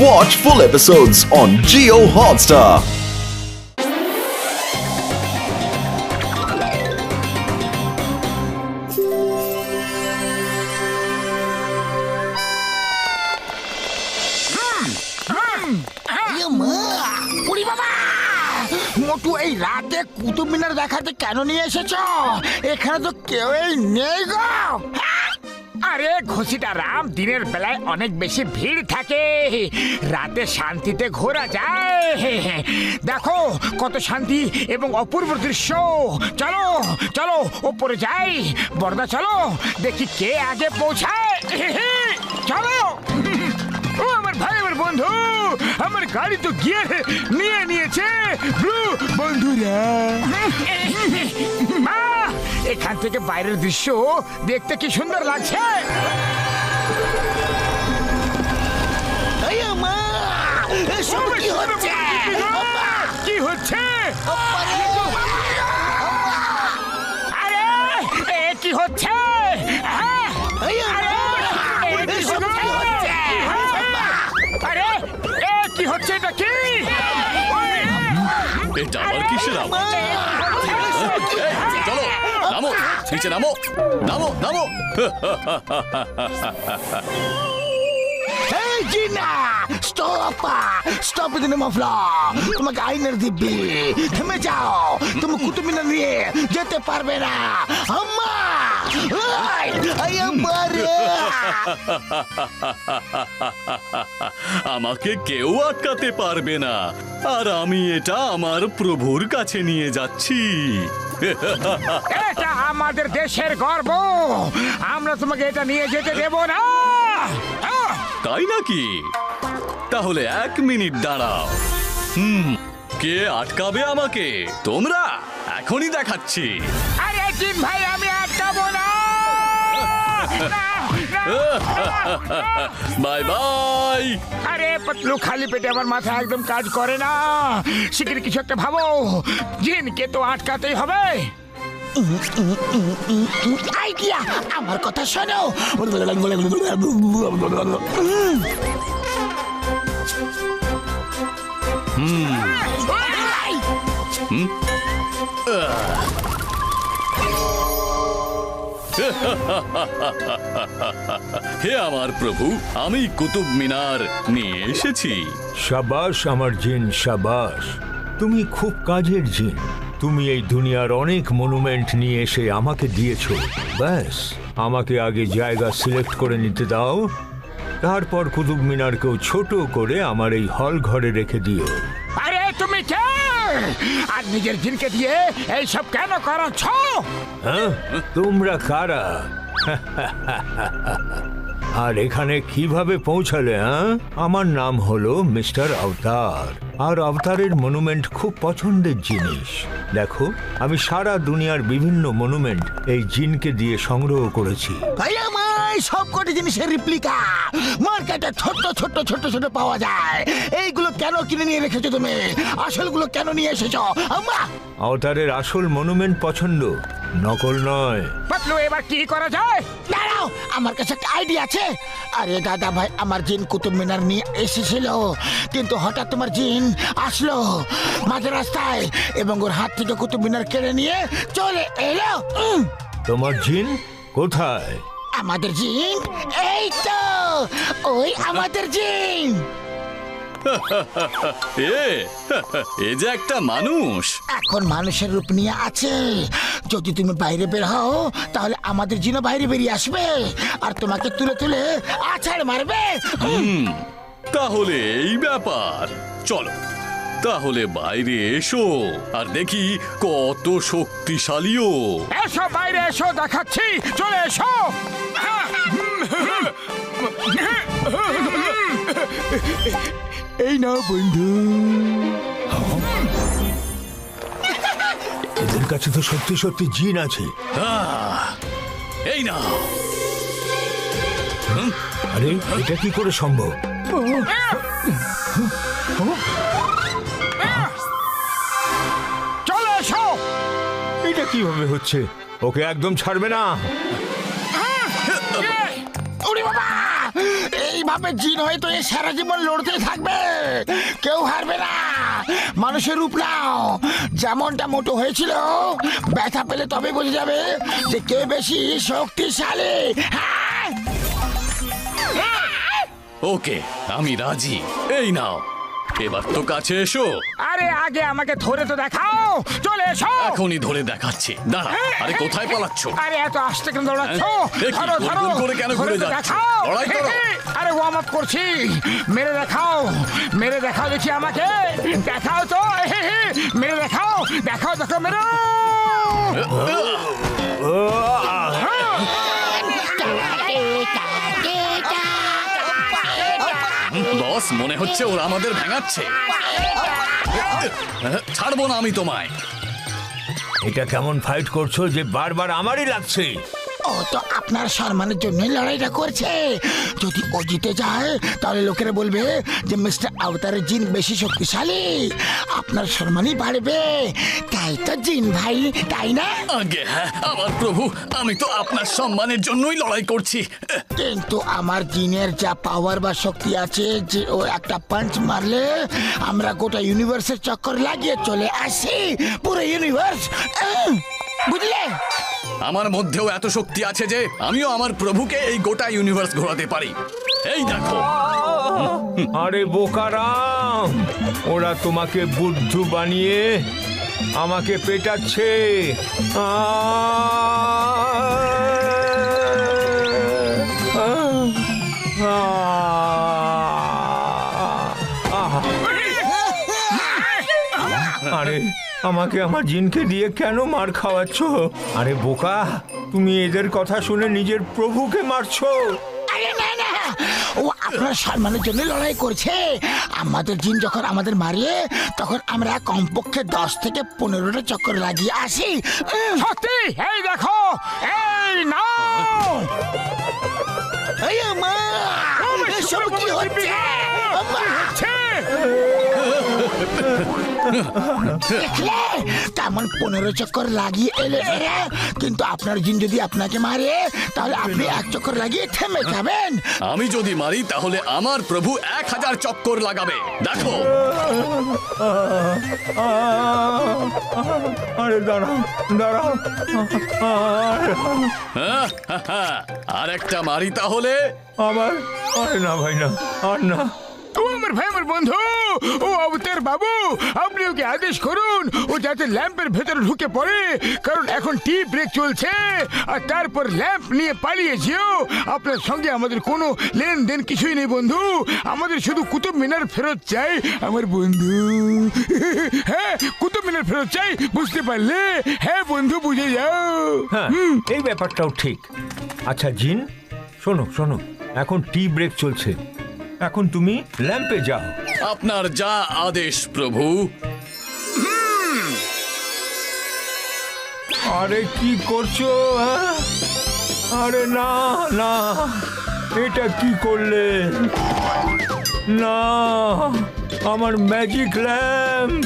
Watch full episodes on Jio Hotstar. মোটু এই রাতে কুতুব মিনার দেখাতে কেন নিয়ে এসেছ? এখানে তো কেউই নেই গো। আরে ঘষিটা রাম, দিনের বেলায় অনেক বেশি ভিড় থাকে, রাতে শান্তিতে ঘোরা যায়। দেখো কত শান্তি এবং অপূর্ব দৃশ্য। চলো চলো ওপরে যাই। বড়দা চলো, দেখি কে আগে পৌঁছায়। চলো। ও আমার ভাই, আমার বন্ধু, আমার গাড়ি তো গিয়ে নিয়ে নিয়েছে। বন্ধুরা, মা, এখান থেকে বাইরের দৃশ্য দেখতে কি সুন্দর লাগছে। কি হচ্ছে? কি হচ্ছে? আরে কি হচ্ছে? কি হচ্ছে? এটা কি? এটা আবার কিসের আওয়াজ? চলো নামো, নিচে নামো, নামো নামো। এই জিনা, stop stop with the name of law. তোমাকে আইনের দিব্যি, থেমে যাও। তুমি কুতুব মিনার নিয়ে যেতে পারবে না। আম্মা, আমাকে কেউ আটকাতে পারবে না, আর আমি এটা আমার প্রভুর কাছে নিয়ে যাচ্ছি। এটা আমাদের দেশের গর্ব, আমরা তোমাকে এটা নিয়ে যেতে দেব না। তাই নাকি? তাহলে 1 মিনিট দাঁড়াও। কে আটকাবে আমাকে? তোমরা? এখনই দেখাচ্ছি। আরে জিন ভাই, আমি আটকাবো না। Bye bye. আরে পতলু, খালি পেটে আমার মাথা একদম কাজ করে না। শিগগির কিছু একটা ভাবো, জিনকে তো আটকাতেই হবে। আইডিয়া, আমার কথা শোনো। হে আমার প্রভু, আমি কুতুব মিনার নিয়ে এসেছি। শাবাশ আমার জিন, শাবাশ। তুমি খুব কাজের জিন। তুমি এই দুনিয়ার অনেক মনুমেন্ট নিয়ে এসে আমাকে দিয়েছো। ব্যাস, আমাকে আগে জায়গা সিলেক্ট করে নিতে দাও, তারপর কুতুব মিনারকেও ছোট করে আমার এই হল ঘরে রেখে দিও। আরে তুমি কে? আর নিজের জিনকে দিয়ে এইসব কেন করাচ্ছ? হ্যাঁ, তোমরা কারা? আর এখানে কিভাবে পৌঁছালে? হ্যাঁ, আমার নাম হলো মিস্টার আবতার, আর আবতারের মনুমেন্ট খুব পছন্দের জিনিস। দেখো, আমি সারা দুনিয়ার বিভিন্ন মনুমেন্ট এই জিনকে দিয়ে সংগ্রহ করেছি। সব কটি জিনিসের রিপ্লিকা মার্কেটে ছোট ছোট ছোট ছোট পাওয়া যায়। এইগুলো কেন কিনে নিয়ে রেখেছো তুমি? আসলগুলো কেন নিয়ে এসেছো? আম্মা, আবতারের আসল মনুমেন্ট পছন্দ, নকল নয়। পাতলু, এবার কি করা যায়? দাঁড়াও, আমার কাছে একটা আইডিয়া আছে। আরে দাদা ভাই, আমার জিন কুতুব মিনার নিয়ে এসেছিল, কিন্তু হঠাৎ তোমার জিন আসলো মাঝ রাস্তায় এবং ওর হাত থেকে কুতুব মিনার কেড়ে নিয়ে চলে এলো। তোমার জিন কোথায়? আমাদের জিন এই তো, ওই আমাদের জিন। এ যে একটা মানুষ। এখন মানুষের রূপ নিয়ে আছে। যদি তুমি বাইরে বের হও, তাহলে আমাদের জিনও বাইরে বেরিয়ে আসবে আর তোমাকে তুলে তুলে আছাড় মারবে। তাহলে এই ব্যাপার। চলো তাহলে বাইরে এসো আর দেখি কত শক্তিশালীও। এসো বাইরে এসো, দেখাচ্ছি, চলে এসো। এই নাও বন্ধু। এদের কাছে তো সত্যি সত্যি জিন আছে। এই না, আরে এটা কি করে সম্ভব? চলে এসো। এটা কিভাবে হচ্ছে? ওকে একদম ছাড়বে না। ওরে বাবা, ভাবে জিন হয়ে তো এই সারা জীবন লড়তেই থাকবে, কেউ হারবে না। মানুষের রূপ নাও, যেমনটা মোটো হয়েছিল, ব্যথা পেলে তবে বোঝা যাবে যে কে বেশি শক্তিশালী। হ্যাঁ? ওকে, আমি রাজি। এই নাও, এবার তো কাছে এসো। আরে আগে আমাকে ধরে তো দেখাও, চলে এসো। এখনই ধরে দেখাচ্ছি, দাঁড়া। আরে কোথায় পালাচ্ছ? আরে এত আস্তে কেন দৌড়াচ্ছ? এ কি, ধরো গোল ধরো, গোল করে কেন ধরে ঘুরে তো যাচ্ছ? দেখাও। লড়াই করো। আরে ওয়ার্ম আপ করছি, মেরে দেখাও, মেরে দেখাও দেখি আমাকে, দেখাও তো, মেরে দেখাও, দেখাও দেখো মেরে। বস, মনে হচ্ছে ওরা আমাদের ভেঙাচ্ছে। ছাড়বো না আমি তোমায়। এটা কেমন ফাইট করছো যে বারবার আমারই লাগছে? ও তো আপনার সম্মানের জন্যই লড়াইটা করছে। যদি ও জিতে যায় তাহলে লোকেরা বলবে যে মিস্টার আওতারের জিন বেশি শক্তিশালী, আপনার সম্মানই বাড়বে। তাই তো জিন ভাই, তাই না? আগে হ্যাঁ, আমার প্রভু, আমি তো আপনার সম্মানের জন্যই লড়াই করছি। কিন্তু আমার জিনের যা পাওয়ার বা শক্তি আছে যে ও একটা পাঞ্চ মারলে আমরা গোটা ইউনিভার্সের চক্কর লাগিয়ে চলে আসি, পুরো ইউনিভার্স। বুঝলে? আমার মধ্যেও এত শক্তি আছে যে আমিও আমার প্রভুকে এই গোটা ইউনিভার্স ঘোরাতে পারি। এই দেখো। আরে বোকারাম, ওরা তোমাকে বুদ্ধু বানিয়ে আমাকে পেটাচ্ছে। আরে আমাকে আমার জিনকে দিয়ে কেন মার খাওয়াচ্ছ? আরে বোকা, তুমি এদের কথা শুনে নিজের প্রভুকে মারছো। আরে না না, ও আপনার সম্মানের জন্য লড়াই করছে। আমাদের জিন যখন আমাদের মারিয়ে তখন আমরা কমপক্ষে 10 থেকে 15টা চক্কর লাগিয়ে আসি। সত্যি? এই দেখো, এই নাও। এই মা, এসব কি হচ্ছে? দেখলে তেমন 15 চক্কর লাগিয়ে এলে এরা, কিন্তু আপনার জিন যদি আপনাকে মারে তাহলে আপনি 1 চক্কর লাগিয়ে থেমে যাবেন। আমি যদি মারি তাহলে আমার প্রভু 1000 চক্কর লাগাবে। দেখো। আরে দাঁড়াও দাঁড়াও, আর একটা মারি তাহলে। আবার? আরে না ভাই, না, আর না। ও আমার ভাই, আমার বন্ধু, ও অবতার বাবু, আপনি ওকে আদেশ করুন ও যাতে ল্যাম্পের ভেতরে ঢুকে পড়ে, কারণ এখন টি ব্রেক চলছে। আর তারপর ল্যাম্প নিয়ে পালিয়ে যেও। আপনার সঙ্গে আমাদের কোনো লেনদেন কিছুই নেই বন্ধু, আমাদের শুধু কুতুব মিনার ফেরত চাই আমার বন্ধু। হ্যাঁ, কুতুব মিনার ফেরত চাই, বুঝতে পারলে? হ্যাঁ বন্ধু, বুঝে যাও। হ্যাঁ, এই ব্যাপারটাও ঠিক। আচ্ছা জিন, শোনো শোনো, এখন টি ব্রেক চলছে, এখন তুমি ল্যাম্পে যাও। আপনার যা আদেশ প্রভু। আরে কি করছো? হ্যাঁ? আরে না না, এটা কি করলে? না, আমার ম্যাজিক ল্যাম্প।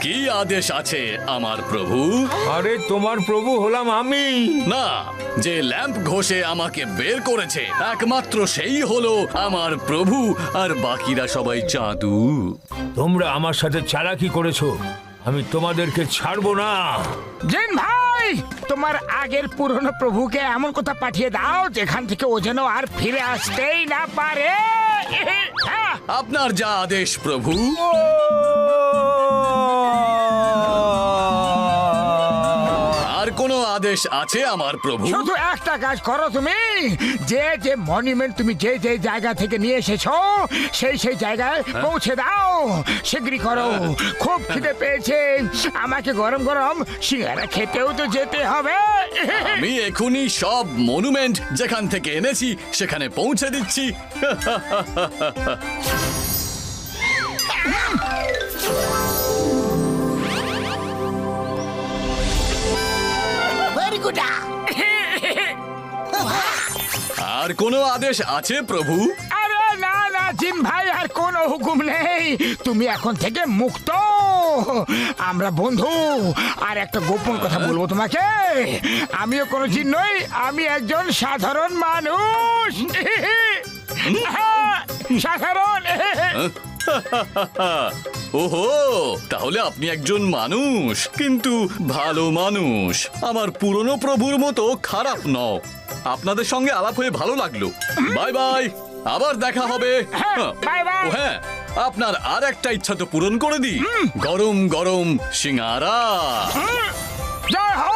কি আদেশ আছে আমার প্রভু? আরে তোমার প্রভু হলাম আমি। না, যে ল্যাম্প ঘষে আমাকে বের করেছে একমাত্র সেই হলো আমার প্রভু, আর বাকিরা সবাই জাদু। তোমরা আমার সাথে চালাকি করেছো, আমি তোমাদেরকে ছাড়বো না। জিন ভাই, তোমার আগের পুরনো প্রভুকে এমন কথা পাঠিয়ে দাও যেখান থেকে ও যেন আর ফিরে আসতেই না পারে। হ্যাঁ, আপনার যা আদেশ প্রভু। আর কোনো আদেশ আছে আমার প্রভু? শুধু একটা কাজ করো তুমি, যে যে মনুমেন্ট তুমি যে যে জায়গা থেকে নিয়ে এসেছো সেই সেই জায়গায় পৌঁছে দাও। শীঘ্রই করো, খুব খিদে পেয়েছে, আমাকে গরম গরম সিঙ্গারা খেতেও তো যেতে হবে। আমি এখনই সব মনুমেন্ট যেখান থেকে এনেছি সেখানে পৌঁছে দিচ্ছি। Very good. আর কোনো আদেশ আছে প্রভু? আরে না না জিন ভাই, আর কোনো হুকুম নেই, তুমি এখন থেকে মুক্ত। আমরা বন্ধু। আর একটা গোপন কথা বলবো তোমাকে, আমিও কোনো জিন নই, আমি একজন সাধারণ মানুষ। সাধারণ। ওহো, তাহলে আপনি একজন মানুষ, কিন্তু ভালো মানুষ। আমার পুরনো প্রভুর মতো খারাপ নও। আপনাদের সঙ্গে আলাপ হয়ে ভালো লাগলো। বাই বাই, আবার দেখা হবে। Bye bye. ও হ্যাঁ, আপনার আর একটা ইচ্ছা তো পূরণ করে দিই। গরম গরম সিঙ্গারা। জয় হো।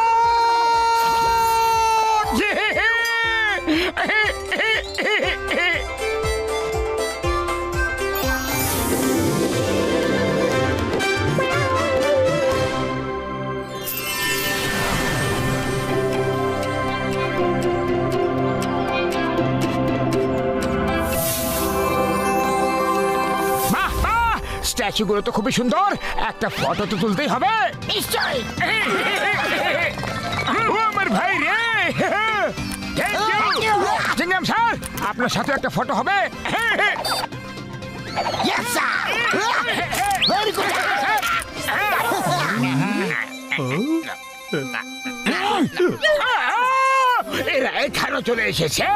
স্ট্যাচুগুলো তো খুবই সুন্দর, একটা ফটো তো তুলতেই হবে। নিশ্চয়। ও আমার ভাই রে, থ্যাংক ইউ জিঙ্গাম স্যার, আপনার সাথে একটা ফটো হবে। Yes sir, very good. এরা এখানে চলে এসেছে।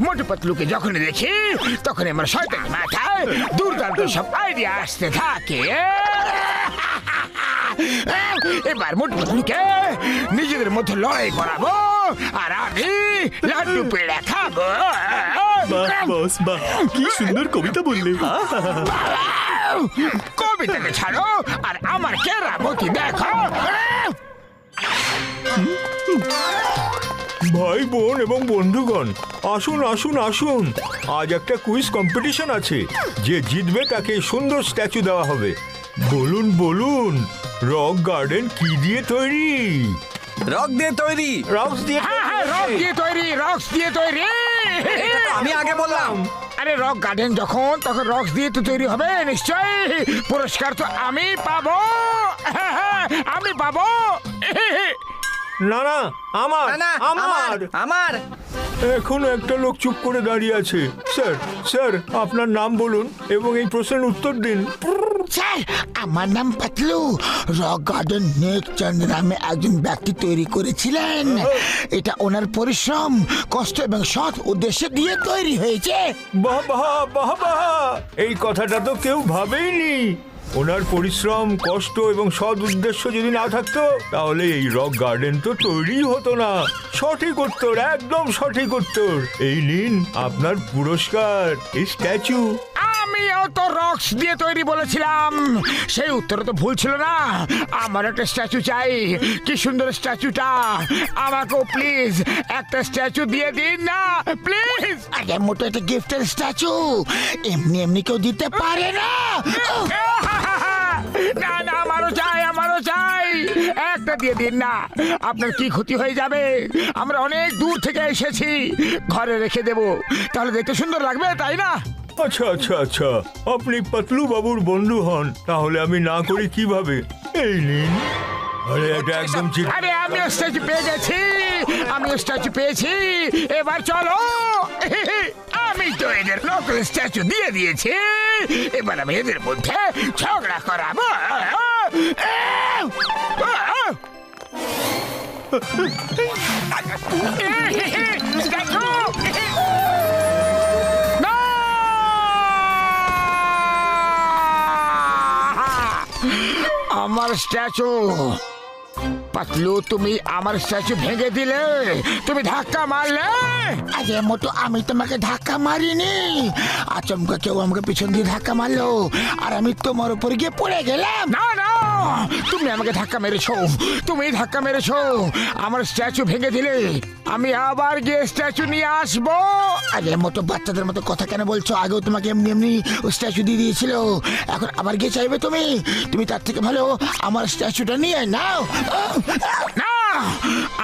মোটু পাতলুকে যখনই দেখি তখন আমার শয়তান মাথায় দুর্দান্ত সব আইডিয়া আসতে থাকে। এবার মোটু পাতলুকে নিজেদের মধ্যে লড়াই করাবো, আর আমি লাড্ডু পেড়ে খাবো। বস বাহ, কি সুন্দর কবিতা বললে। কবিতাকে ছাড়ো আর আমার কেরামতি দেখো। ভাই বোন এবং বন্ধুগণ, আসুন আসুন আসুন, আজ একটা কুইজ কম্পিটিশন আছে। যে জিতবে তাকে সুন্দর স্ট্যাচু দেওয়া হবে। বলুন বলুন, রক গার্ডেন কি দিয়ে তৈরি? রক দিয়ে তৈরি। রক্স দিয়ে। হ্যাঁ, রক দিয়ে তৈরি, রক্স দিয়ে তৈরি। আমি আগে বললাম। আরে রক গার্ডেন যখন, তখন রক্স দিয়ে তো তৈরি হবে নিশ্চয়ই। পুরস্কার তো আমি পাবো। আমি পাবো। না না, আমার আমার আমার এখন একটা লোক চুপ করে দাঁড়িয়ে আছে। স্যার স্যার, আপনার নাম বলুন এবং এই প্রশ্নের উত্তর দিন। স্যার, আমার নাম পাতলু। রক গার্ডেন নেক চন্দ্র নামে একজন ব্যক্তি তৈরি করেছিলেন। এটা ওনার পরিশ্রম, কষ্ট এবং সৎ উদ্দেশ্যে দিয়ে তৈরি হয়েছে। বাহ বাহ বাহ বাহ, এই কথাটা তো কেউ ভাবেইনি। ওনার পরিশ্রম, কষ্ট এবং সৎ উদ্দেশ্য যদি না থাকতো তাহলে এই রক গার্ডেন তো তৈরি হতো না। সঠিক উত্তর, একদম সঠিক উত্তর। এই নিন আপনার পুরস্কার, এই স্ট্যাচু। আমিও তো রক্স দিয়ে তৈরি বলেছিলাম, সেই উত্তর তো ভুল ছিল না। আমার একটা স্ট্যাচু চাই। কি সুন্দর স্ট্যাচুটা, আমাকেও প্লিজ একটা স্ট্যাচু দিয়ে দিন না প্লিজ। আরে মোটো একটা গিফটের স্ট্যাচু, এমনি এমনি কেউ দিতে পারে না। না না, আমারও চাই, আমারও চাই। একটা দিয়ে দিন না, আপনার কি ক্ষতি হয়ে যাবে? আমরা অনেক দূর থেকে এসেছি, ঘরে রেখে দেব, তাহলে দেখতে সুন্দর লাগবে, তাই না? আচ্ছা আচ্ছা আচ্ছা, আপনি পাতলু বাবুর বন্ধু হন, তাহলে আমি না করি কিভাবে? এই নিন। আরে এটা একদম ঠিক। আরে আমিও স্ট্যাচু পেয়ে গেছি, আমিও স্ট্যাচু পেয়েছি। এবার চলো, আমি তো এদের নকল স্ট্যাচু দিয়ে দিয়েছি। এবার আমি এদের মধ্যে ঝগড়া করাবো। স্ট্যাচু আমার স্ট্যাচু। পাতলু, তুমি আমার স্ট্যাচু ভেঙে দিলে, তুমি ধাক্কা মারলে। আরে মোটো, আমি তোমাকে ধাক্কা মারিনি, আচমকা কেউ আমাকে পিছন দিয়ে ধাক্কা মারলো আর আমি তোমার উপর গিয়ে পড়ে গেলাম। না না, তুমি আমাকে ধাক্কা মেরেছো, তুমি ধাক্কা মেরেছো, আমার স্ট্যাচু ভেঙে দিলে। আমি আবার গিয়ে স্ট্যাচু নিয়ে আসবো। আরে মোটো, বাচ্চাদের মতো কথা কেন বলছো? আগেও তোমাকে এমনি এমনি স্ট্যাচু দিয়ে দিয়েছিল, এখন আবার গিয়ে চাইবে তুমি? তুমি তার থেকে ভালো আমার স্ট্যাচুটা নিয়ে নাও। না,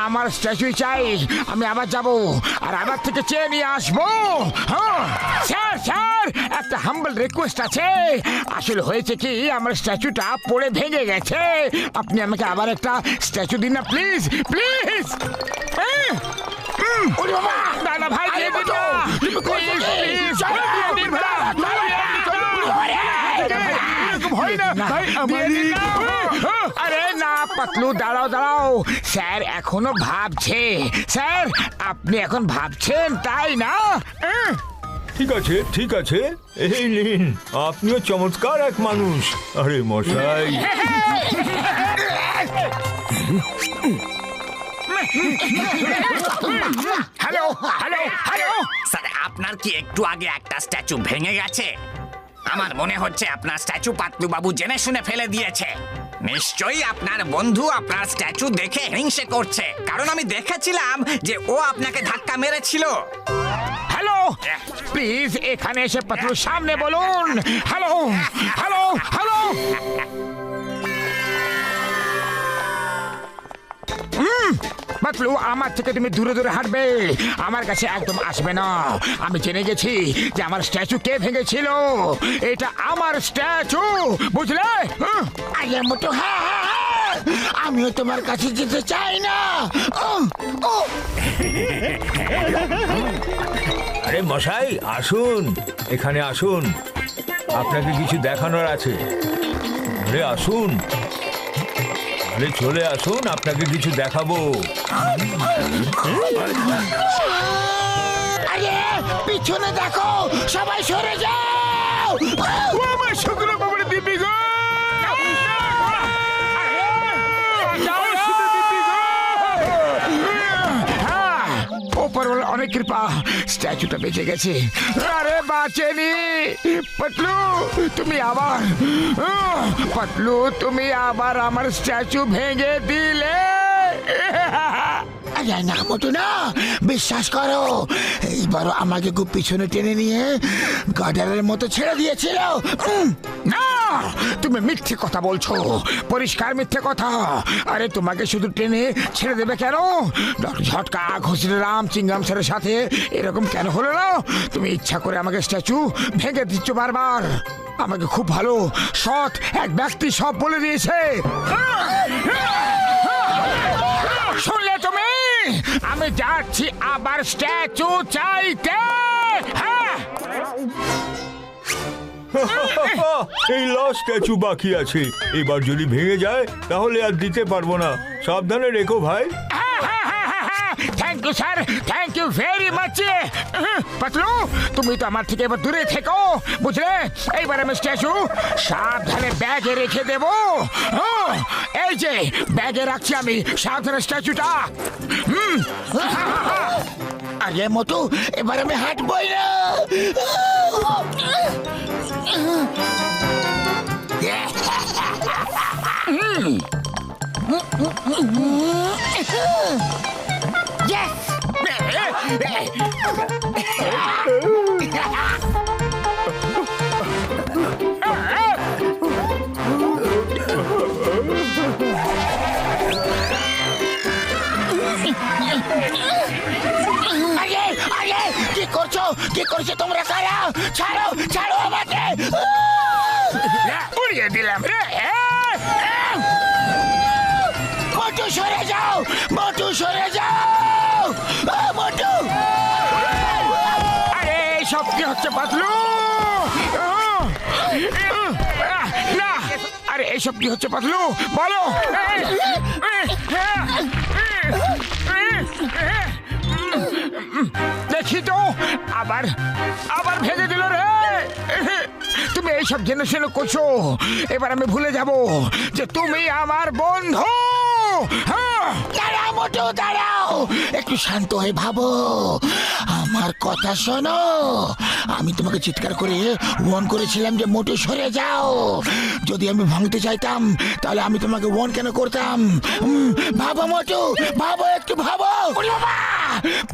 আমার স্ট্যাচু চাই। আমি আবার যাব আর আবার থেকে চেয়ে নিয়ে আসবো। স্যার স্যার, একটা হাম্বল রিকোয়েস্ট আছে। আসলে হয়েছে কি, আমার স্ট্যাচুটা পড়ে ভেঙে গেছে। আপনি আমাকে আবার একটা স্ট্যাচু দিন না প্লিজ, প্লিজ। দাদা ভাই, দিয়ে দিন না প্লিজ, প্লিজ। না ভাই আমারই আরে না পাতলু, দাঁড়াও দাঁড়াও, স্যার এখনো ভাবছে। স্যার আপনি এখন ভাবছেন, তাই না? ঠিক আছে ঠিক আছে, এই নিন, আপনিও চমৎকার এক মানুষ। আরে মশাই, হ্যালো হ্যালো হ্যালো, স্যার আপনার কি একটু আগে একটা স্ট্যাচু ভেঙে গেছে? আমার মনে হচ্ছে আপনার স্ট্যাচু পাতলু বাবু জেনে শুনে ফেলে দিয়েছে। নিশ্চয়ই আপনার বন্ধু আপনার স্ট্যাচু দেখে হিংসে করছে, কারণ আমি দেখেছিলাম যে ও আপনাকে ধাক্কা মেরেছিল। হ্যালো, প্লিজ এখানে এসে পাতলুর সামনে বলুন হ্যালো হ্যালো হ্যালো। পাতলু, আমার থেকে তুমি দূরে দূরে হাঁটবে, আমার কাছে একদম আসবে না। আমি জেনে গেছি যে আমার স্ট্যাচু কে ভেঙেছিল। এটা আমার স্ট্যাচু, বুঝলে? আগে মতো, হ্যাঁ হ্যাঁ হ্যাঁ, আমিও তোমার কাছে যেতে চাই না। আরে মশাই আসুন, এখানে আসুন, আপনাকে কিছু দেখানোর আছে। আরে আসুন, আরে চলে আসুন, আপনাকে কিছু দেখাবো। আরে পিছনে দেখো, সবাই সরে যাও। ও আমার শুকনো বাবুরে দিবি গো। ওপরওয়ালা অনেক কৃপা, স্ট্যাচুটা বেঁচে গেছে। আরে বাঁচেনি পাতলু, তুমি আবার, পাতলু তুমি আবার আমার স্ট্যাচু ভেঙে দিলে। না মতো না, বিশ্বাস করো, এইবারও আমাকে খুব পিছনে টেনে নিয়ে গার্ডারের মতো ছেড়ে দিয়েছিল। না, তুমি মিথ্যে কথা বলছো, পরিষ্কার মিথ্যে কথা। আরে তোমাকে শুধু টেনে ছেড়ে দেবে কেন? ডক্টর ঝটকা, ঘসিরাম, চিংগাম স্যারের সাথে এরকম কেন হলো না? তুমি ইচ্ছা করে আমাকে স্ট্যাচু ভেঙে দিচ্ছ বারবার। আমাকে খুব ভালো সৎ এক ব্যক্তি সব বলে দিয়েছে। শুনলে তুমি? আমি যাচ্ছি আবার স্ট্যাচু চাইতে। হ্যাঁ, এই লাস্ট স্ট্যাচু বাকি আছে, এবার যদি ভেঙে যায় তাহলে আর দিতে পারবো না। সাবধানে রেখো ভাই। Thank you sir, thank you very much. Patlu, তুমি তো আমার থেকে এবার দূরে থেকো, বুঝলে? এইবার আমি স্ট্যাচু সাবধানে ব্যাগে রেখে দেবো। এই যে ব্যাগে রাখছি আমি সাবধানে স্ট্যাচুটা। আরে মতো, এবার আমি হাঁটবই না। Yes! কি করছো, কি করছো তোমরা? কারা? ছাড়ো, ছাড়ো আমাকে। উড়িয়ে দিলাম রে। মোটু সরে যাও, মোটু সরে যাও, মোটু। আরে সব কি হচ্ছে পাতলু? না, আরে এইসব কি হচ্ছে পাতলু, বলো। দেখি তো, আবার আবার ভেঙে দিল রে। তুমি এইসব জেনে শুনে করছো, এবার আমি ভুলে যাব যে তুমি আমার বন্ধু। দাঁড়াও মোটু, দাঁড়াও, একটু শান্ত হয়ে ভাবো, আমার কথা শোনো। আমি তোমাকে চিৎকার করে ওয়ার্ন করেছিলাম যে মোটু সরে যাও। যদি আমি ভাঙতে চাইতাম তাহলে আমি তোমাকে ওয়ার্ন কেন করতাম? ভাবো মোটু, ভাবো, একটু ভাবো।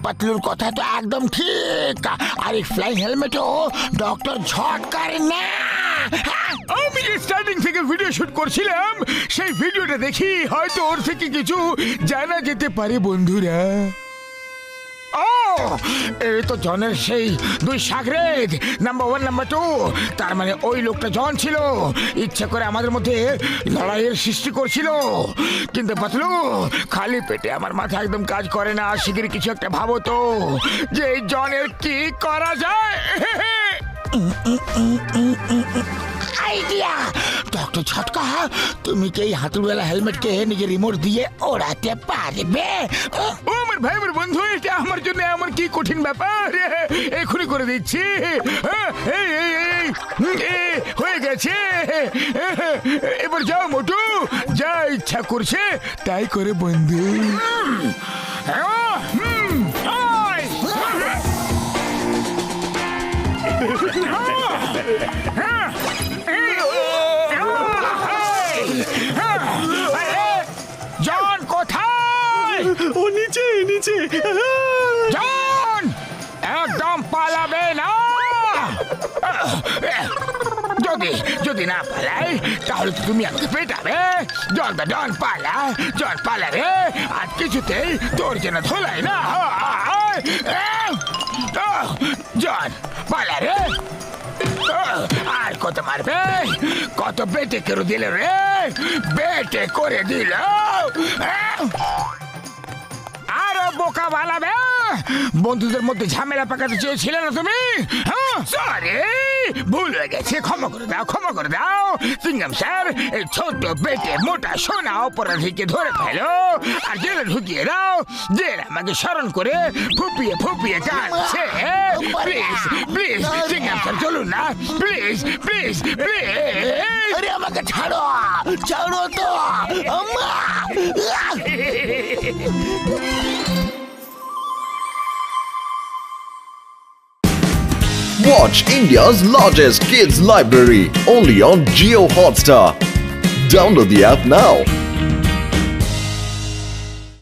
পাতলুর কথা তো একদম ঠিক, আর এই ফ্লাই হেলমেটও ডক্টর ঝটকার না। আমি যে স্টার্টিং থেকে ভিডিও শুট করছিলাম, সেই ভিডিওটা দেখি হয়তো ওর থেকে কিছু জানা যেতে পারে বন্ধুরা। ও, এই তো জনের সেই দুই সাগরেদ, নাম্বার 1 নাম্বার 2। তার মানে ওই লোকটা জন ছিল, ইচ্ছা করে আমাদের মধ্যে লড়াইয়ের সৃষ্টি করছিল। কিন্তু পাতলু, খালি পেটে আমার মাথা একদম কাজ করে না। শিগগির কিছু একটা ভাবো তো, যে এই জনের কি করা যায়। আইডিয়া, ডক্টর ছটকা, তুমি কি এই হাতুড়িওয়ালা হেলমেটকে নিজের রিমোট দিয়ে ওড়াতে পারবে? ও আমার ভাই, আমার বন্ধু, এটা আমার জন্য এমন কি কঠিন ব্যাপার? এখনই করে দিচ্ছি। এই, এই, এই, হয়ে গেছে। এবার যাও মোটু, যা ইচ্ছা করছে তাই করে বন্ধু। জন কোথায়? ও নিচে নিচে। জন একদম পালাবে না। যদি না পালাই তাহলে তো তুমি আমাকে পেটাবে। জন পালা, জন পালা রে, আর কিছুতেই তোর যেন ধোলাই না। জন পালা রে। আর কত মারবে? কত বেটে করে দিল রে, বেটে করে দিল। আরো বোকা বানাবে। বন্ধুদের মধ্যে ঝামেলা পাকাতে চেয়েছিলে না তুমি? সরি, ভুল হয়ে গেছে, ক্ষমা করে দাও, ক্ষমা করে দাও। সিঙ্গাম স্যার, এই ছোট বেটে মোটা সোনা অপরাধীকে ধরে ফেলো আর জেলে ঢুকিয়ে দাও। জেল আমাকে স্মরণ করে ফুপিয়ে ফুপিয়ে কাঁদছে। প্লিজ প্লিজ সিঙ্গাম স্যার, চলুন না, প্লিজ প্লিজ প্লিজ। আরে আমাকে ছাড়ো, ছাড়ো তো আম্মা। Watch India's largest kids library only on Geo Hotstar. Download the app now.